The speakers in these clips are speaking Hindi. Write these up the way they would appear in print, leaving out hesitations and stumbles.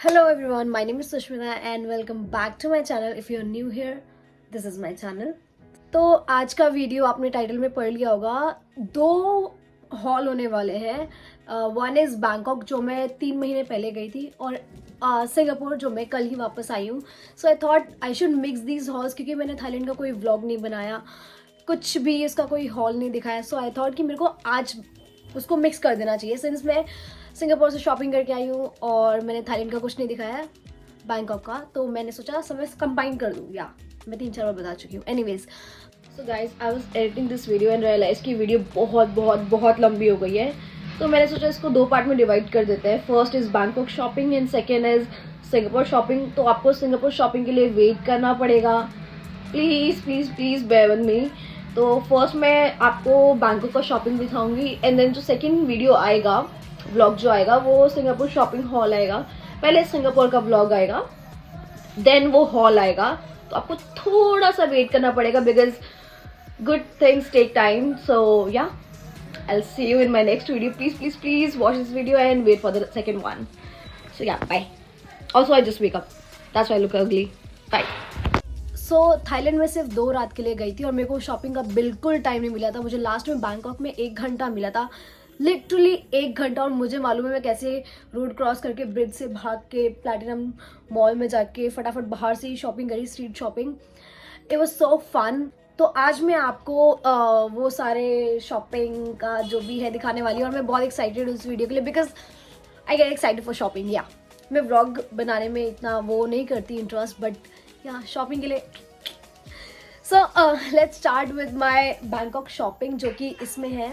Hello everyone, my name is Sushmita and welcome back to my channel. If you're new here, this is my channel. तो आज का वीडियो आपने टाइटल में पढ़ लिया होगा। दो हॉल होने वाले हैं। वन इज़ बैंकॉक जो मैं 3 महीने पहले गई थी और सिंगापुर जो मैं कल ही वापस आई हूँ। So I thought I should mix these hauls क्योंकि मैंने थाईलैंड का कोई व्लॉग नहीं बनाया, कुछ भी इसका कोई हॉल नहीं दिखाया। सो आई थॉट कि मेरे को आज उसको मिक्स कर देना चाहिए सिंस मैं सिंगापुर से शॉपिंग करके आई हूँ और मैंने थाईलैंड का कुछ नहीं दिखाया है, बैंकॉक का। तो मैंने सोचा समय कंबाइन कर दूँ। या मैं 3-4 बार बता चुकी हूँ। Anyways, so guys I was editing this video and realise की वीडियो बहुत लंबी हो गई है। तो मैंने सोचा इसको 2 पार्ट में डिवाइड कर देते हैं। First is Bangkok shopping and second is Singapore shopping. तो आपको सिंगापुर शॉपिंग के लिए वेट करना पड़ेगा। Please bear with me. तो फर्स्ट मैं आपको बैंकॉक का शॉपिंग दिखाऊंगी एंड देन जो सेकेंड वीडियो आएगा, व्लॉग जो आएगा, वो सिंगापुर शॉपिंग हॉल आएगा। पहले सिंगापुर का व्लॉग आएगा, देन वो हॉल आएगा। तो आपको थोड़ा सा वेट करना पड़ेगा because good things take time. So yeah, I'll see you in my next video. Please watch this video and wait for the second one. So yeah, bye. Also, I just wake up. That's why I look ugly. Bye. So Thailand में सिर्फ 2 रात के लिए गई थी और मेरे को शॉपिंग का बिल्कुल टाइम नहीं मिला था। मुझे लास्ट में बैंकॉक में 1 घंटा मिला था, लिटरली 1 घंटा। और मुझे मालूम है मैं कैसे रोड क्रॉस करके ब्रिज से भाग के प्लैटिनम मॉल में जाके फटाफट बाहर से ही शॉपिंग करी, street shopping. It was so fun. तो आज मैं आपको वो सारे शॉपिंग का जो भी है दिखाने वाली हूँ और मैं बहुत एक्साइटेड हूँ इस वीडियो के लिए because I get excited for shopping. या मैं व्लॉग बनाने में इतना वो नहीं करती इंटरेस्ट, बट या शॉपिंग के लिए। So let's start with my Bangkok shopping जो कि इसमें है।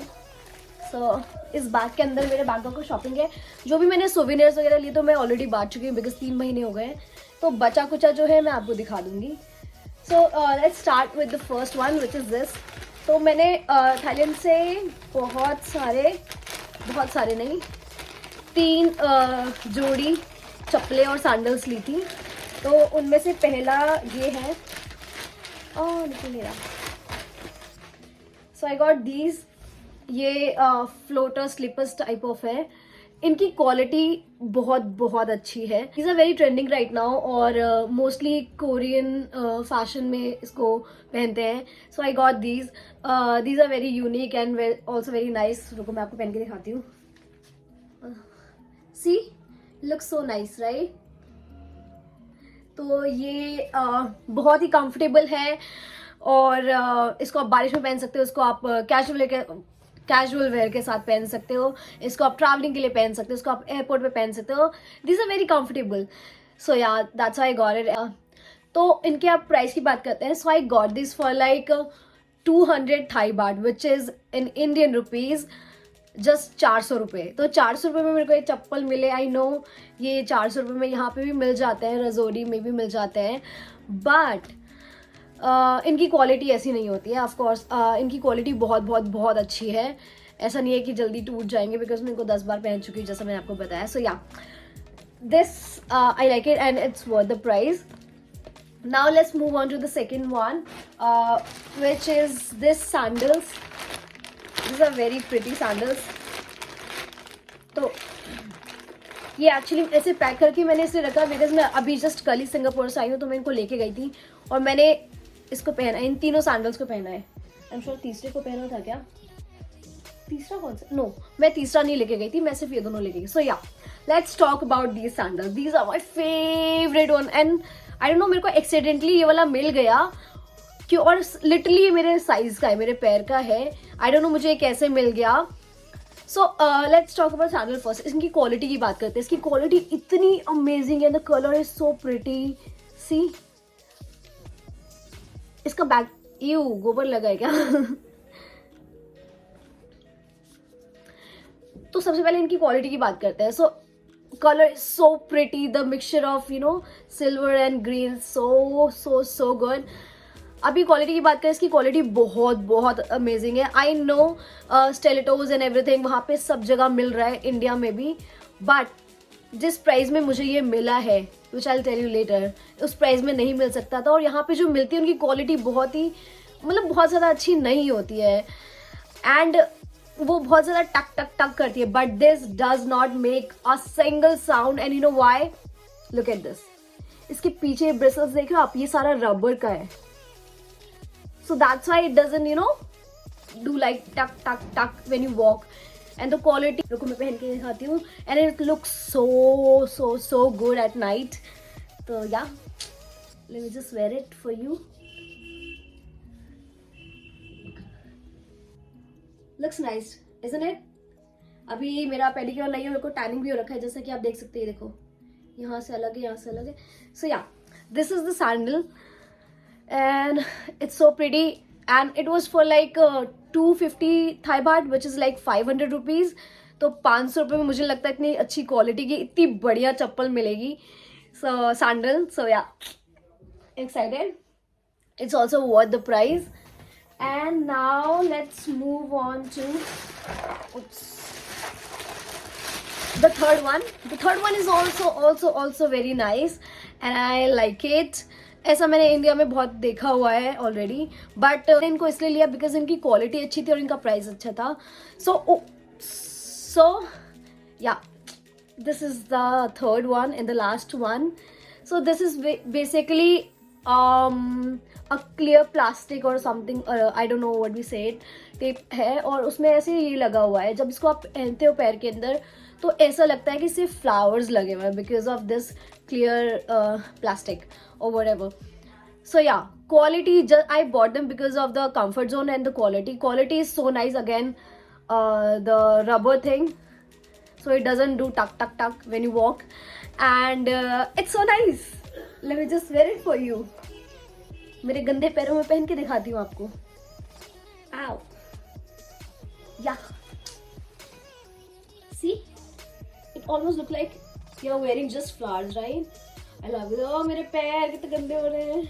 सो इस बैग के अंदर मेरे बैंकॉक का शॉपिंग है। जो भी मैंने सोविनियर्स वगैरह लिए तो मैं ऑलरेडी बांट चुकी हूँ बिकॉज 3 महीने हो गए हैं। तो बचा कुचा जो है मैं आपको दिखा दूंगी। So let's start with the first one which is this. तो मैंने थाईलैंड से बहुत सारे नहीं, 3 जोड़ी चप्पलें और सैंडल्स ली थी। तो उनमें से पहला ये है, निकल नहीं रहा। So I got these. ये फ्लोटर स्लीपर्स टाइप ऑफ है। इनकी क्वालिटी बहुत अच्छी है। These are very trending right now और मोस्टली कोरियन फैशन में इसको पहनते हैं। So I got these are very unique and also very nice. रुको मैं आपको पहन के दिखाती हूँ। See, look so nice right. तो ये बहुत ही कंफर्टेबल है और इसको आप बारिश में पहन सकते हो, इसको आप कैजुअल वेयर के साथ पहन सकते हो, इसको आप ट्रैवलिंग के लिए पहन सकते हो, इसको आप एयरपोर्ट पे पहन सकते हो। This are very comfortable. So yeah that's why I got it. तो इनके आप प्राइस की बात करते हैं। So I got this for like 200 Thai baht which is in Indian rupees just 400 रुपये। तो 400 रुपये में मेरे को ये चप्पल मिले। आई नो ये 400 रुपये में यहाँ पे भी मिल जाते हैं, रजोरी में भी मिल जाते हैं, बट इनकी क्वालिटी ऐसी नहीं होती है। ऑफकोर्स इनकी क्वालिटी बहुत अच्छी है। ऐसा नहीं है कि जल्दी टूट जाएंगे बिकॉज मैं इनको 10 बार पहन चुकी हूँ जैसा मैंने आपको बताया। So yeah, this I like it and it's worth the price. Now let's move on to the second one which is this sandals. These are very pretty sandals. तो ये एक्चुअली ऐसे पैक करके मैंने इसे रखा बिकॉज मैं अभी जस्ट कल ही सिंगापुर से आई हूँ तो मैं इनको लेके गई थी और मैंने इसको पहना है, इन तीनों सैंडल्स को पहना है। आई एम श्योर तीसरे को पहना था क्या? तीसरा कौन सा? नो, मैं तीसरा नहीं लेके गई थी, मैं सिर्फ ये दोनों लेके गई। So yeah, let's talk about these sandals. These are my favourite one and I don't know, मेरे को एक्सीडेंटली ये वाला मिल गया क्यों, और लिटरली ये मेरे साइज का है, मेरे पैर का है। आई डोंट नो मुझे कैसे मिल गया। So let's talk about sandal first. इसकी क्वालिटी की बात करते हैं। इसकी क्वालिटी इतनी अमेजिंग है। The colour is so pretty. See, इसका बैक, यू गोबर लगा है क्या? तो सबसे पहले इनकी क्वालिटी की बात करते हैं। So colour is so pretty, the mixture of you know silver and green, so good. अभी क्वालिटी की बात करें, इसकी क्वालिटी बहुत अमेजिंग है। I know stilettos and everything वहाँ पे सब जगह मिल रहा है, इंडिया में भी, बट जिस प्राइस में मुझे ये मिला है which I will tell you later, उस प्राइस में नहीं मिल सकता था। और यहाँ पे जो मिलती है उनकी क्वालिटी बहुत ही बहुत ज़्यादा अच्छी नहीं होती है एंड वो बहुत ज़्यादा टक टक टक करती है, but this does not make a single sound and you know why, look at this, इसके पीछे ब्रिसल्स देख रहे हो आप, ये सारा रबर का है. So that's why it doesn't you know do like टक टक टक when you walk. And the quality, रुको मैं पहन के दिखाती हूँ. And it looks so so so good at night. तो yeah, let me just wear it for you. Looks nice isn't it. अभी मेरा पेडिक्योर नहीं है, मेरे को टैनिंग भी हो रखा है, जैसा कि आप देख सकते हैं. देखो यहाँ से अलग है, यहाँ से अलग है. So yeah, this is the sandal and it's so pretty. And it was for like 250 Thai baht which is like 500 rupees. तो 500 रुपये में मुझे लगता है इतनी अच्छी क्वालिटी की इतनी बढ़िया चप्पल मिलेगी. सो सैंडल, सो या, excited. It's also worth the price. And now let's move on to the third one. The third one is also very nice and I like it. ऐसा मैंने इंडिया में बहुत देखा हुआ है ऑलरेडी, बट इनको इसलिए लिया बिकॉज इनकी क्वालिटी अच्छी थी और इनका प्राइस अच्छा था. सो या, this is the third one and the last one. So this is basically a clear plastic or something, I don't know what we say it, tape है और उसमें ऐसे ये लगा हुआ है. जब इसको आप पहनते हो पैर के अंदर तो ऐसा लगता है कि सिर्फ फ्लावर्स लगे हुए हैं because of this clear plastic or whatever. So yeah, quality, I bought them because of the comfort zone and the quality is so nice. Again, the rubber thing, so it doesn't do tuck tuck tuck when you walk, and it's so nice. Let me just wear it for you. मेरे गंदे पैरों में पहन के दिखाती हूँ आपको. Ow. Yeah. See, it almost look like you're wearing just flowers, right? I love it. Oh, मेरे पैर कितने गंदे हो रहे हैं.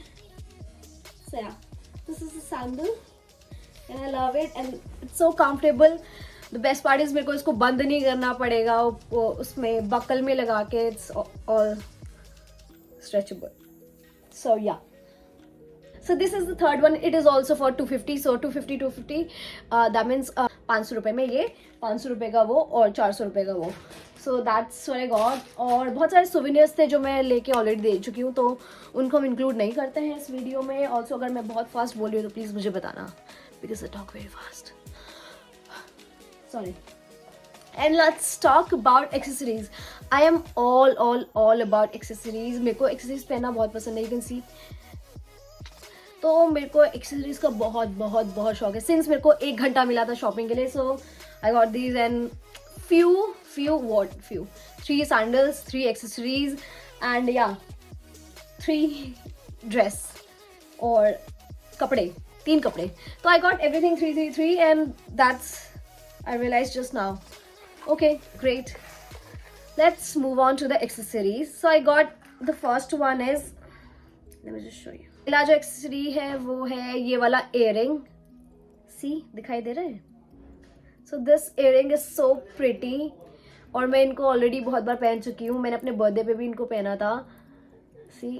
So yeah, this is a sandal and I love it and it's so comfortable. The best part is मेरे को इसको बंद नहीं करना पड़ेगा, उसमें बकल में लगा के it's all stretchable. So yeah. So this is the third one. It is also for 250. So 250. That means 500 रुपये में ये, 500 रुपये का वो और 400 रुपये का वो. So that's what I got. और बहुत सारे souvenirs थे जो मैं लेके ऑलरेडी दे चुकी हूँ, तो उनको हम इंक्लूड नहीं करते हैं इस वीडियो में. ऑल्सो अगर मैं बहुत फास्ट बोल रही हूँ तो प्लीज़ मुझे बताना, because I talk very fast. Sorry. And let's talk about accessories. I am all about accessories. मेरे को accessories पहनना बहुत पसंद है. You can see. तो मेरे को एक्सेसरीज का बहुत शौक है. सिंस मेरे को 1 घंटा मिला था शॉपिंग के लिए, so I got these and few 3 sandals, 3 accessories and yeah 3 dress और कपड़े, 3 कपड़े. तो I got everything 3 and that's I realise just now. Okay, great. Let's move on to the accessories. So I got the first one is, let me just show you. पहला जो एक्सेसरी है वो है ये वाला इयररिंग. सी, दिखाई दे रहा है. So this earring is so pretty और मैं इनको ऑलरेडी बहुत बार पहन चुकी हूँ. मैंने अपने बर्थडे पे भी इनको पहना था. सी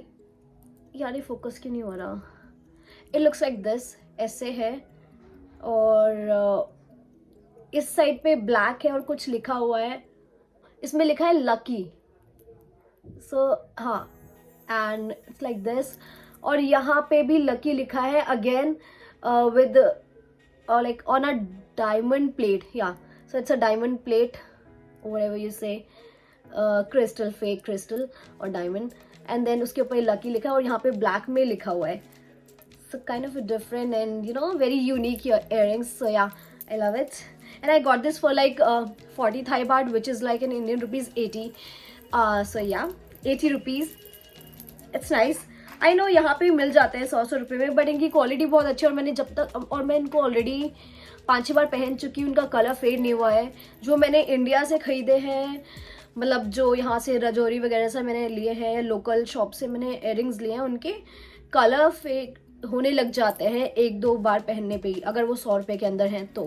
यार, ये फोकस क्यों नहीं हो रहा. इट लुक्स लाइक दिस, ऐसे है और इस साइड पे ब्लैक है और कुछ लिखा हुआ है. इसमें लिखा है लकी. सो हाँ, एंड इट्स लाइक दिस. और यहाँ पे भी लकी लिखा है again with like on a diamond plate. Yeah, so it's a diamond plate, whatever you say, crystal, fake crystal और डायमंड. एंड देन उसके ऊपर लकी लिखा है और यहाँ पे ब्लैक में लिखा हुआ है. So kind of different and you know very unique earrings. So yeah, I love it. And I got this for like 40 Thai baht which is like in Indian rupees 80. So yeah, 80 rupees. It's nice. I know यहाँ पे मिल जाते हैं 100 रुपये में, बट इनकी क्वालिटी बहुत अच्छी है. और मैं इनको ऑलरेडी 5-6 बार पहन चुकी हूँ. इनका कलर फेड नहीं हुआ है. जो मैंने इंडिया से ख़रीदे हैं, मतलब जो यहाँ से रजौरी वगैरह से मैंने लिए हैं, लोकल शॉप से मैंने इयररिंग्स लिए हैं, उनके कलर फेड होने लग जाते हैं 1-2 बार पहनने पे ही, अगर वो 100 रुपये के अंदर हैं तो.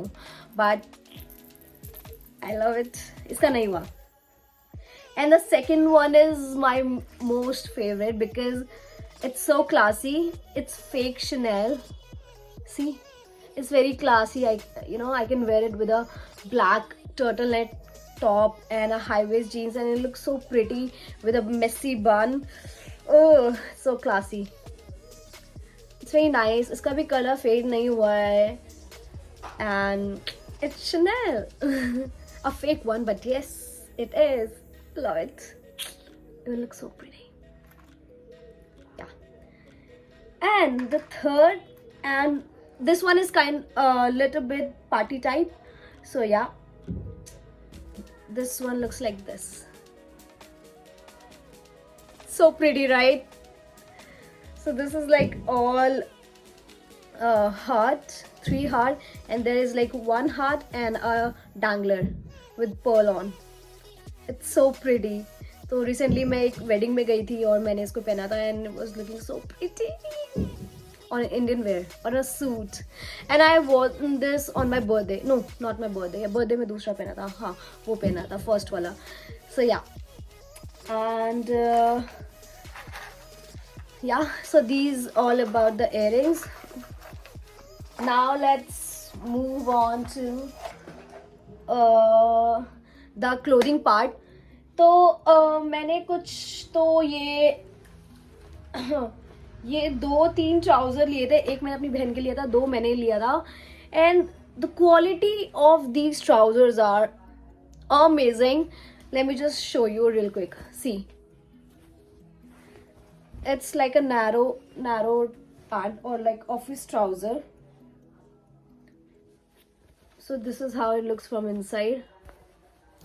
But I love it. इसका नहीं हुआ. And the second one is my most favourite because it's so classy. It's fake Chanel. See, it's very classy. I can wear it with a black turtleneck top and a high waist jeans, and it looks so pretty with a messy bun. Oh, so classy. It's very nice. इसका भी color fade नहीं हुआ है, and it's Chanel. A fake one, but yes, it is. Love it. It looks so pretty. Yeah. And the third, and this one is kind little bit party type. So yeah, this one looks like this. So pretty, right? So this is like all heart, 3 heart, and there is like 1 heart and a dangler with pearl on. It's so pretty. तो recently मैं एक wedding में गई थी और मैंने इसको पहना था and it was looking so pretty on Indian wear, on a suit. And I wore this on my birthday. No, not my birthday. Birthday में दूसरा पहना था. हाँ, वो पहना था first वाला. So yeah. And yeah, so these all about the earrings. Now let's move on to the clothing part. तो मैंने कुछ तो ये 2-3 ट्राउजर लिए थे. एक मैंने अपनी बहन के लिया था, 2 मैंने लिया था. And the quality of these trousers are amazing. Let me just show you real quick. See, it's like a narrow pant or like office trouser. So this is how it looks from inside,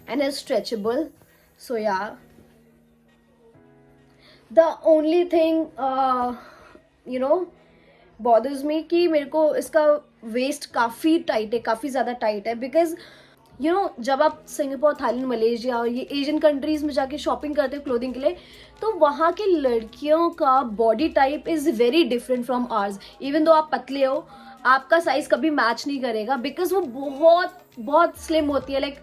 and it's stretchable. So yeah, the only thing bothers me कि मेरे को इसका waist काफ़ी टाइट है, काफ़ी ज़्यादा टाइट है. बिकॉज जब आप सिंगापुर, थाईलैंड, मलेशिया और ये एशियन कंट्रीज में जाके शॉपिंग करते हो क्लोथिंग के लिए, तो वहाँ के लड़कियों का body type is very different from ours. Even though आप पतले हो, आपका साइज कभी मैच नहीं करेगा बिकॉज वो बहुत बहुत स्लिम होती है. लाइक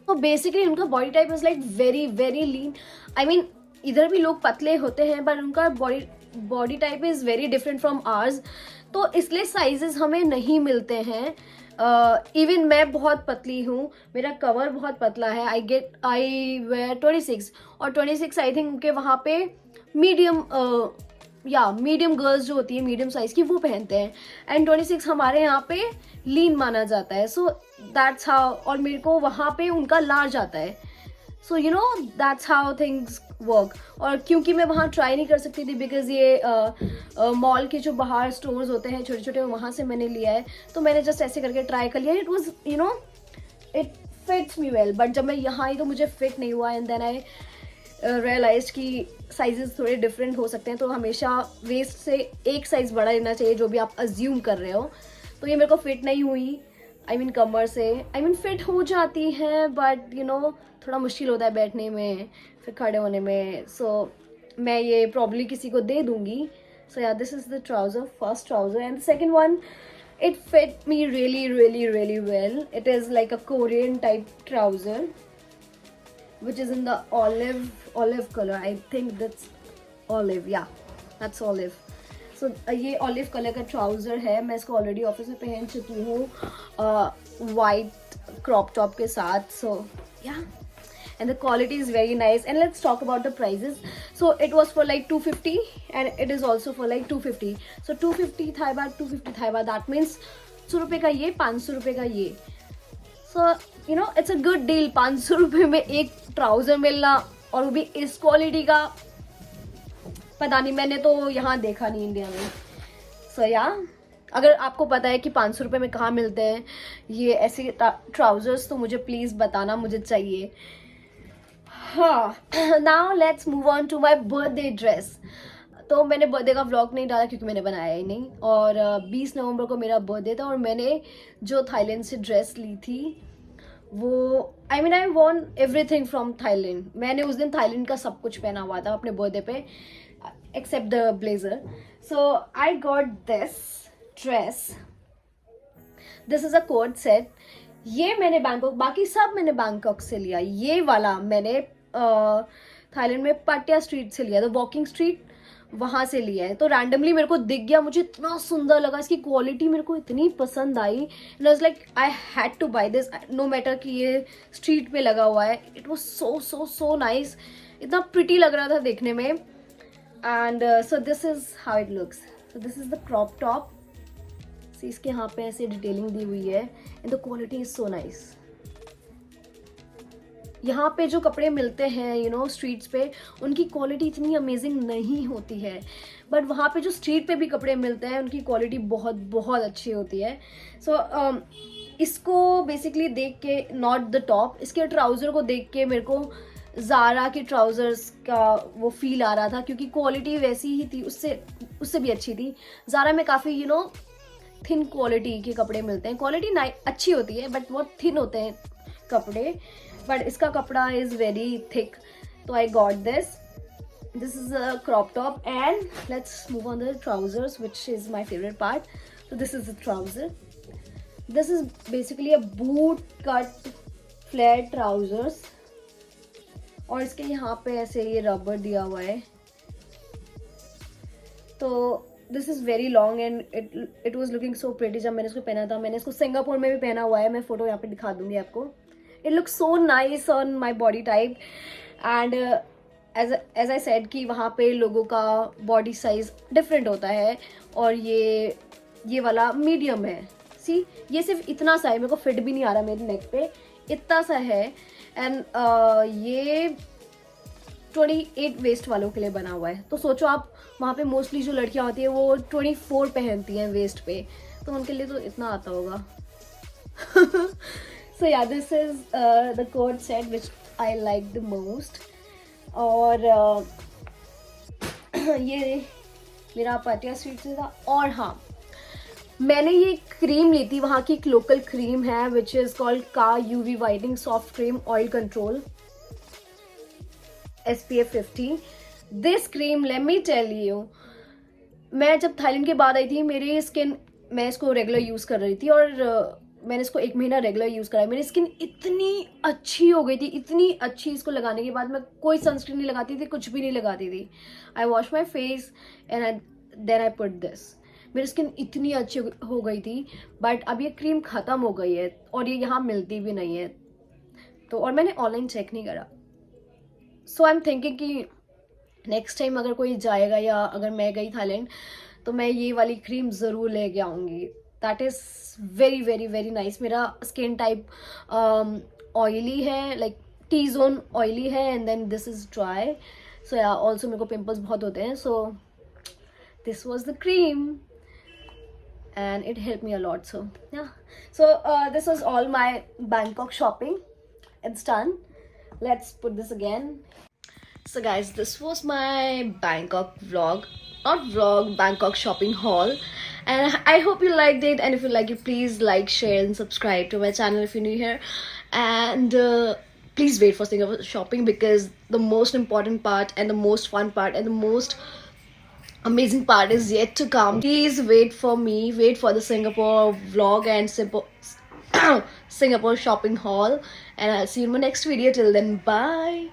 तो बेसिकली उनका body type is like very very lean. I mean इधर भी लोग पतले होते हैं बट उनका body type is very different from ours. तो इसलिए साइजेस हमें नहीं मिलते हैं. इवन मैं बहुत पतली हूँ, मेरा कवर बहुत पतला है. आई वेयर 26 और 26 आई थिंक के वहाँ पे मीडियम मीडियम गर्ल्स जो होती है मीडियम साइज की वो पहनते हैं. एंड 26 हमारे यहाँ पे लीन माना जाता है. So that's how. और मेरे को वहाँ पे उनका लार्ज आता है. So that's how things work. और क्योंकि मैं वहाँ ट्राई नहीं कर सकती थी बिकॉज ये मॉल के जो बाहर स्टोर्स होते हैं छोटे छोटे, वहाँ से मैंने लिया है. तो मैंने जस्ट ऐसे करके ट्राई कर लिया. It was it fits me well. But जब मैं यहाँ आई तो मुझे फिट नहीं हुआ. एंड देन आई रियलाइज कि साइजेस थोड़े डिफरेंट हो सकते हैं. तो हमेशा वेस्ट से एक साइज़ बड़ा लेना चाहिए जो भी आप अज्यूम कर रहे हो. तो ये मेरे को फिट नहीं हुई. आई मीन कमर से फिट हो जाती है बट थोड़ा मुश्किल होता है बैठने में, फिर खड़े होने में. सो मैं ये प्रॉब्ली किसी को दे दूंगी. सो yeah this is the trouser, first trouser. And the second one, it fit me really really really well. It is like a Korean type trouser which is in the olive color. I think that's olive. Yeah, that's olive. So ये olive color का trouser है. मैं इसको already ऑफिस में पहन चुकी हूँ white crop top के साथ. So yeah, and the quality is very nice. And let's talk about the prices. So it was for like 250 and it is also for like 250. So 250 Thai baht, 250 Thai baht. That means 100 रुपये का ये, 500 रुपये का ये. सो इट्स अ गुड डील. 500 रुपये में एक ट्राउजर मिलना और वो भी इस क्वालिटी का, पता नहीं, मैंने तो यहाँ देखा नहीं इंडिया में. सो या अगर आपको पता है कि 500 रुपये में कहाँ मिलते हैं ये ऐसे ट्राउजर्स तो मुझे प्लीज़ बताना, मुझे चाहिए. हाँ, now let's move on to my birthday dress. तो मैंने बर्थडे का व्लॉग नहीं डाला क्योंकि मैंने बनाया ही नहीं. और 20 नवंबर को मेरा बर्थडे था और मैंने जो थाईलैंड से ड्रेस ली थी वो आई वॉन एवरीथिंग फ्रॉम थाईलैंड. मैंने उस दिन थाईलैंड का सब कुछ पहना हुआ था अपने बर्थडे पे except the blazer. So I got this dress. This is a co-ord set. ये मैंने बैंकॉक, बाकी सब मैंने बैंकॉक से लिया. ये वाला मैंने थाईलैंड में पाटिया स्ट्रीट से लिया था. वॉकिंग स्ट्रीट वहाँ से लिया है। तो रैंडमली मेरे को दिख गया, मुझे इतना सुंदर लगा, इसकी क्वालिटी मेरे को इतनी पसंद आई, and I was like I had to buy this, no matter कि ये स्ट्रीट पे लगा हुआ है। It was so so so nice, इतना प्रिटी लग रहा था देखने में। And so this is how it looks. So this is the crop top. इसके यहाँ पे ऐसे डिटेलिंग दी हुई है, and the quality is so nice. यहाँ पे जो कपड़े मिलते हैं यू नो स्ट्रीट्स पे, उनकी क्वालिटी इतनी अमेजिंग नहीं होती है, बट वहाँ पे जो स्ट्रीट पे भी कपड़े मिलते हैं उनकी क्वालिटी बहुत बहुत अच्छी होती है। सो इसको बेसिकली देख के, नॉट द टॉप, इसके ट्राउज़र को देख के मेरे को ज़ारा के ट्राउज़र्स का वो फील आ रहा था, क्योंकि क्वालिटी वैसी ही थी, उससे भी अच्छी थी। ज़ारा में काफ़ी यू नो थिन क्वालिटी के कपड़े मिलते हैं, क्वालिटी अच्छी होती है बट बहुत थिन होते हैं कपड़े, बट इसका कपड़ा इज़ वेरी थिक। तो I got this is a crop top, and let's move on the trousers which is my favourite part. तो this is the trouser, this is basically a boot cut flare trousers, और इसके यहाँ पे ऐसे ये रबर दिया हुआ है। तो this is very long and it was looking so pretty जब मैंने इसको पहना था। मैंने इसको सिंगापुर में भी पहना हुआ है, मैं फोटो यहाँ पे दिखा दूंगी आपको। It looks so nice on my body type, and as I said कि वहाँ पे लोगों का बॉडी साइज डिफरेंट होता है, और ये वाला मीडियम है। सी ये सिर्फ इतना सा है, मेरे को फिट भी नहीं आ रहा मेरे नेक पे, इतना सा है। एंड ये 28 वेस्ट वालों के लिए बना हुआ है। तो सोचो आप, वहाँ पे मोस्टली जो लड़कियाँ होती है वो 24 पहनती हैं वेस्ट पे, तो उनके लिए तो इतना आता होगा। So yeah this is the co-ord set which I like the most. और ये मेरा पाटिया स्ट्रीट से था। और हाँ, मैंने ये क्रीम ली थी, वहाँ की एक लोकल क्रीम है विच इज़ कॉल्ड का UV whitening soft cream oil control SPF 50। This cream let me tell you, मैं जब थाईलैंड के बाद आई थी, मेरी स्किन, मैं इसको रेगुलर यूज़ कर रही थी, और मैंने इसको 1 महीना रेगुलर यूज़ करा। मेरी स्किन इतनी अच्छी हो गई थी, इतनी अच्छी। इसको लगाने के बाद मैं कोई सनस्क्रीन नहीं लगाती थी, कुछ भी नहीं लगाती थी। I wash my face and then I put this. मेरी स्किन इतनी अच्छी हो गई थी, बट अब ये क्रीम ख़त्म हो गई है, और ये यहाँ मिलती भी नहीं है। तो और मैंने ऑनलाइन चेक नहीं करा। सो आई एम थिंकिंग कि नेक्स्ट टाइम अगर कोई जाएगा, या अगर मैं गई थाईलैंड, तो मैं ये वाली क्रीम ज़रूर लेके आऊँगी। That is very very very nice. मेरा स्किन टाइप ऑयली है, लाइक टी जोन ऑयली है, and then this is dry. So yeah also मेरे को पिम्पल्स बहुत होते हैं। So this was the cream and it helped me a lot. So yeah, so this was all my Bangkok shopping. It's done. Let's put this again. So guys, this was my Bangkok vlog, not vlog, Bangkok shopping haul, and I hope you liked it. And if you like it, please like, share and subscribe to my channel if you're new here. And please wait for Singapore shopping, because the most important part and the most fun part and the most amazing part is yet to come. Please wait for me, wait for the Singapore vlog and Singapore shopping haul, and I'll see you in my next video. Till then, bye.